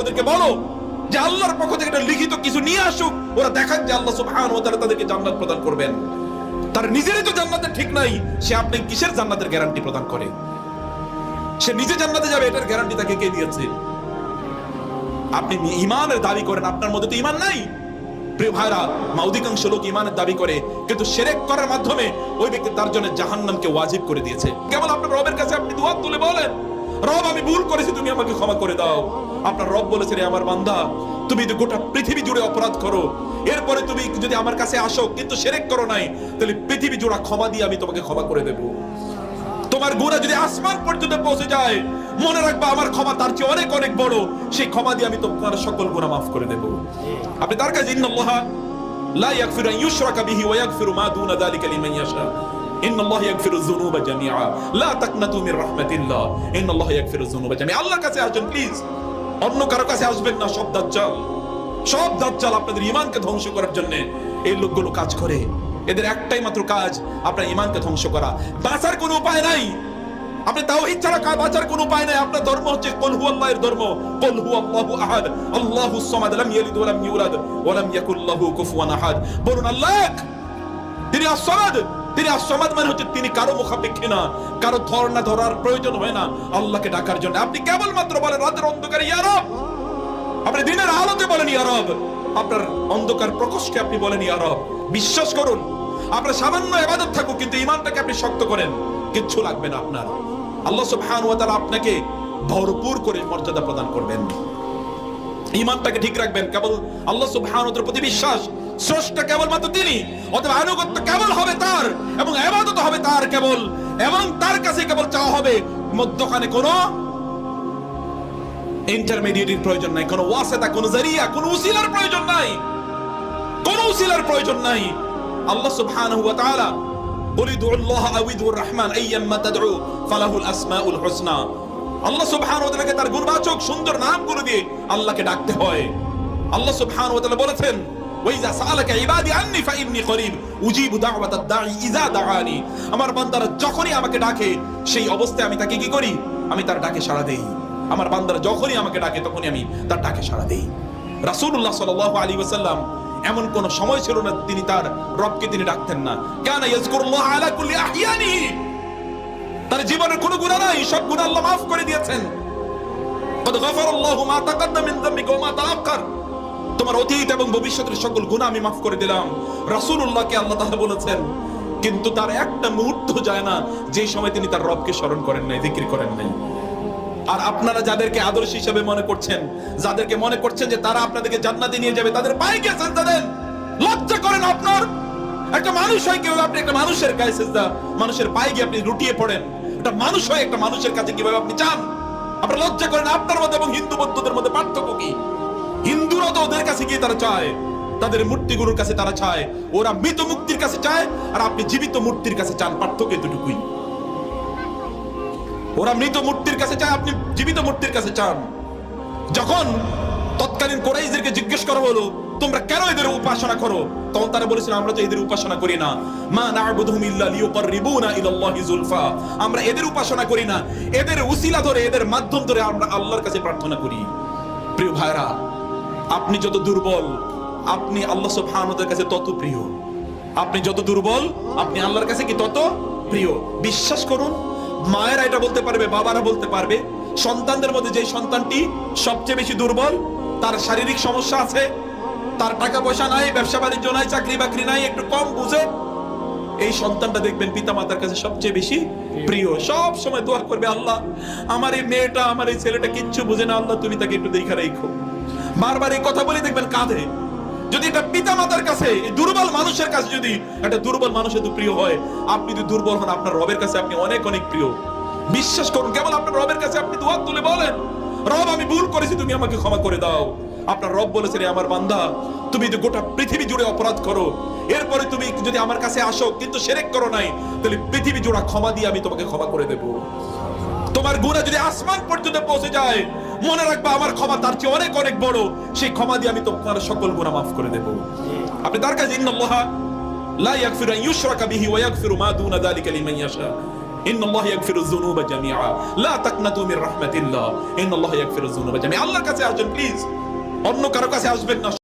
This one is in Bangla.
ওদেরকে বলো যে আল্লাহর পক্ষ থেকে একটা লিখিত কিছু নিয়ে আসুক, ওরা দেখাক যে আল্লাহ সুবহানাহু ওয়া তাআলা তাদেরকে জান্নাত প্রদান করবেন। তার নিজেরই তো জান্নাতের ঠিক নাই, সে আপনি কিসের জান্নাতের গ্যারান্টি প্রদান করে? সে নিজে জান্নাতে যাবে এটার গ্যারান্টি তাকে কে দিয়েছে? আপনি ঈমানের দাবি করেন, আপনার মধ্যে তো ঈমান নাই। প্রিয় ভাইরা, অধিকাংশ লোক ঈমানের দাবি করে কিন্তু শিরক করার মাধ্যমে ওই ব্যক্তি তার জন্য জাহান্নামকে ওয়াজিব করে দিয়েছে। কেবল আপনার রবের কাছে আপনি দুই হাত তুলে বলেন, রব আমি ভুল করেছি, তুমি আমাকে ক্ষমা করে দাও। আপনার রব বলেছে, রে আমার বান্দা, তুমি যদি গোটা পৃথিবী জুড়ে অপরাধ করো, এরপরে তুমি যদি আমার কাছে আসো কিন্তু শিরক করো নাই, তাহলে পৃথিবী জুড়ে ক্ষমা দিয়ে আমি তোমাকে ক্ষমা করে দেব। তোমার গুনাহ যদি আসমান পর্যন্ত পৌঁছে যায়, মনে রাখবা আমার ক্ষমা তার চেয়ে অনেক অনেক বড়, সেই ক্ষমা দিয়ে আমি তোমার সকল গুনাহ মাফ করে দেব। আপনি তার কাছে ইন্নাল্লাহ লা ইয়াগফিরু আন ইউশরাকা বিহি ওয়া ইয়াগফিরু মা দুনা যালিকা লিমান ইয়াশা ইন্নাল্লাহ ইয়াগফিরু যুনুবা জামিআ লা তাকনাতু মির রাহমাতিল্লাহ ইন্নাল্লাহ ইয়াগফিরু যুনুবা জামিআ। আল্লাহর কাছে আসেন প্লিজ, অন্য কারো কাছে আসবেন না। সব দাজ্জাল আপনাদের ঈমানকে ধ্বংস করার জন্য এই লোকগুলো কাজ করে। এদের একটাই মাত্র কাজ, আপনার ঈমানকে ধ্বংস করা। বাঁচার কোনো উপায় নাই। আপনি তাওহীদ ছাড়া বাঁচার কোনো উপায় নাই। আপনার ধর্ম হচ্ছে কুল হুয়াল্লাহর ধর্ম। কুল হুয়াল্লাহু আহাদ আল্লাহুস সামাদ লাম ইয়ালিদ ওয়া লাম ইউলাদ ওয়া লাম ইয়াকুল লাহু কুফুয়ান আহাদ। বলুন আল্লাহ এক, তিনি as-সামাদ। তিনি as-সামাদ মানে হচ্ছে তিনি কারো মুখাপেক্ষী না, কারো ধরার প্রয়োজন হয় না আল্লাহকে ডাকার জন্য। আপনি কেবলমাত্র বলেন রাতের অন্ধকারে ইয়া রব, আপনি দিনের আলোতে বলেন ইয়া রব, আপনার অন্ধকার প্রকোষ্ঠে আপনি বলেন ইয়া রব। বিশ্বাস করুন, আপনার সামান্য ইবাদত থাকুক কিন্তু ঈমানটাকে আপনি শক্ত করেন, কিচ্ছু লাগবে না আপনার। আল্লাহ সুবহানাহু ওয়া তাআলা আপনাকে ভরপুর করে মর্যাদা প্রদান করবেন। ঈমানটাকে ঠিক রাখবেন। কেবল আল্লাহ সুবহানাহু ওয়া তাআলার প্রতি বিশ্বাস, স্রষ্টা কেবলমাত্র তিনি, অতএব আনুগত্য কেবল হবে তার এবং ইবাদত হবে তার কেবল, এবং তার কাছে কেবল চাওয়া হবে। মধ্যখানে কোনো ইন্টারমিডিয়েটের প্রয়োজন নাই, কোনো ওয়াসিতা, কোনো জারিয়া, কোনো উসিলার প্রয়োজন নাই, কোনো উসিলার প্রয়োজন নাই। আল্লাহ সুবহানাহু ওয়া তাআলা উলিদুল্লাহ আউইদুর রহমান আইয়াম্মা তাদউ ফালাহুল আসমাউল হুসনা। আল্লাহ সুবহানাহু ওয়া তাআলাকে তার গুণবাচক সুন্দর নামগুলো দিয়ে আল্লাহকে ডাকতে হয়। আল্লাহ সুবহানাহু ওয়া তাআলা বলেছেন, ওয়াইজা সাআলাকা ইবাদি আন্নী ফাইন্নী করিব উজিবু দাওয়াতাদ দাঈ ইযা দাআনি। আমার বান্দারা যখনই আমাকে ডাকে সেই অবস্থায় আমি তাকে কি করি? আমি তার ডাকে সাড়া দেই। আমার বান্দারা যখনই আমাকে ডাকে তখনই আমি তার ডাকে সাড়া দেই। রাসূলুল্লাহ সাল্লাল্লাহু আলাইহি ওয়াসাল্লাম এমন কোন সময় ছিল না তিনি তার রবকে তিনি ডাকতেন না। কানা ইয়াযকুরুল্লাহ আলা কুল্লি আহইয়ানিহি। তার জীবনের কোনো গুনাহ নাই, সব গুনাহ আল্লাহ মাফ করে দিয়েছেন। কদ গফারাল্লাহু মা তাকাদ্দাম মিন যামবিকা ওয়া মা তাআক্কার। তোমার অতীত এবং ভবিষ্যতের সকল গুনাহ আমি মাফ করে দিলাম। রাসূলুল্লাহকে আল্লাহ তাআলা বলেছেন, কিন্তু তার একটা মুহূর্ত যায় না যে সময় তিনি তার রবকে স্মরণ করেন নাই, জিকির করেন নাই। আর আপনারা যাদেরকে আদর্শ হিসেবে মনে করছেন, যাদেরকে মনে করছেন যে তারা আপনাদেরকে জান্নাতে নিয়ে যাবে, তাদের পায়ে গিয়ে সিজদা দেন। লজ্জা করেন আপনার? একটা মানুষ হয় কিভাবে আপনি একটা মানুষের গায়ে সিজদা, মানুষের পায়ে গিয়ে আপনি লুটিয়ে পড়েন? একটা মানুষ হয় একটা মানুষের কাছে কিভাবে আপনি চান? আপনারা লজ্জা করেন? আপনার মধ্যে এবং হিন্দু বৌদ্ধদের মধ্যে পার্থক্য কি? হিন্দুরা তো ওদের কাছে গিয়ে তারা চায়, তাদের মূর্তিগুলোর কাছে তারা চায়, ওরা মৃত মুক্তির কাছে চায়, আর আপনি জীবিত মূর্তির কাছে চান। পার্থক্য এতটুকুই। ওরা মৃত মূর্তির কাছে চায়, আপনি জীবিত মূর্তির কাছে চান। যখন তৎকালীন কুরাইশদেরকে জিজ্ঞেস করা হলো, তোমরা কেন এদের উপাসনা করো? তখন তারা বলেছিল, আমরা তো এদের উপাসনা করি না। মা না'বুদুহুম ইল্লা লিয়ুকাররিবুনা ইলাল্লাহি যুলফা। আমরা এদের উপাসনা করি না, এদের উসিলা ধরে, এদের মাধ্যম ধরে আমরা আল্লাহর কাছে প্রার্থনা করি। প্রিয় ভাইরা, আপনি যত দুর্বল, আপনি আল্লাহ সুবহানাহু ওয়া তাআলার কাছে তত প্রিয়। আপনি যত দুর্বল, আপনি আল্লাহর কাছে কি তত প্রিয়। বিশ্বাস করুন, মায়েরা এটা বলতে পারবে, বাবারা বলতে পারবে, সন্তানদের মধ্যে যে সন্তানটি সবচেয়ে বেশি দুর্বল, তার শারীরিক সমস্যা আছে, তার টাকা পয়সা নাই, ব্যবসা বাণিজ্য নাই, চাকরি বাকরি নাই, একটু কম বুঝে, এই সন্তানটা দেখবেন পিতা মাতার কাছে সবচেয়ে বেশি প্রিয়। সব সময় দোয়া করবে, আল্লাহ আমার এই মেয়েটা, আমার এই ছেলেটা কিচ্ছু বুঝে না, আল্লাহ তুমি তাকে একটু দেখা রাখো। বারবার এই কথা বলে দেখবেন কাঁধে। যদি এটা পিতা মাতার কাছে, এই দুর্বল মানুষের কাছে যদি একটা দুর্বল মানুষ এত প্রিয় হয়, আপনি যদি দুর্বল হন, আপনার রবের কাছে আপনি অনেক অনেক প্রিয়। বিশ্বাস করুন, কেবল আপনার রবের কাছে আপনি দুহাত তুলে বলেন, রব আমি ভুল করেছি, তুমি আমাকে ক্ষমা করে দাও। আপনার রব বলেছেন, আমার বান্দা, তুমি যদি গোটা পৃথিবী জুড়ে অপরাধ করো, এরপরে তুমি যদি আমার কাছে আসো কিন্তু শিরক করো নাই, তাহলে পৃথিবী জুড়ে ক্ষমা দিয়ে আমি তোমাকে ক্ষমা করে দেব। তোমার গুনাহ যদি আসমান পর্যন্ত পৌঁছে যায়, মনে রাখবা আমার ক্ষমা তার চেয়ে অনেক অনেক বড়, সেই ক্ষমা দিয়ে আমি তোমার সকল গুনাহ মাফ করে দেব। আপনি তার কাছে ইন্নাল্লাহ লা ইয়াগফিরু আন ইউশরাকা বিহি ওয়া ইয়াগফিরু মা দুনা যালিকা লিমান ইয়াশা ইন্নাল্লাহা ইয়াগফিরুয যুনুবা জামিআ লা তাকনাতু মির রাহমাতিল্লাহ ইন্নাল্লাহা ইয়াগফিরুয যুনুবা জামিআ। আল্লাহর কাছে আসবেন প্লিজ, অন্য কারো কাছে আসবেন না।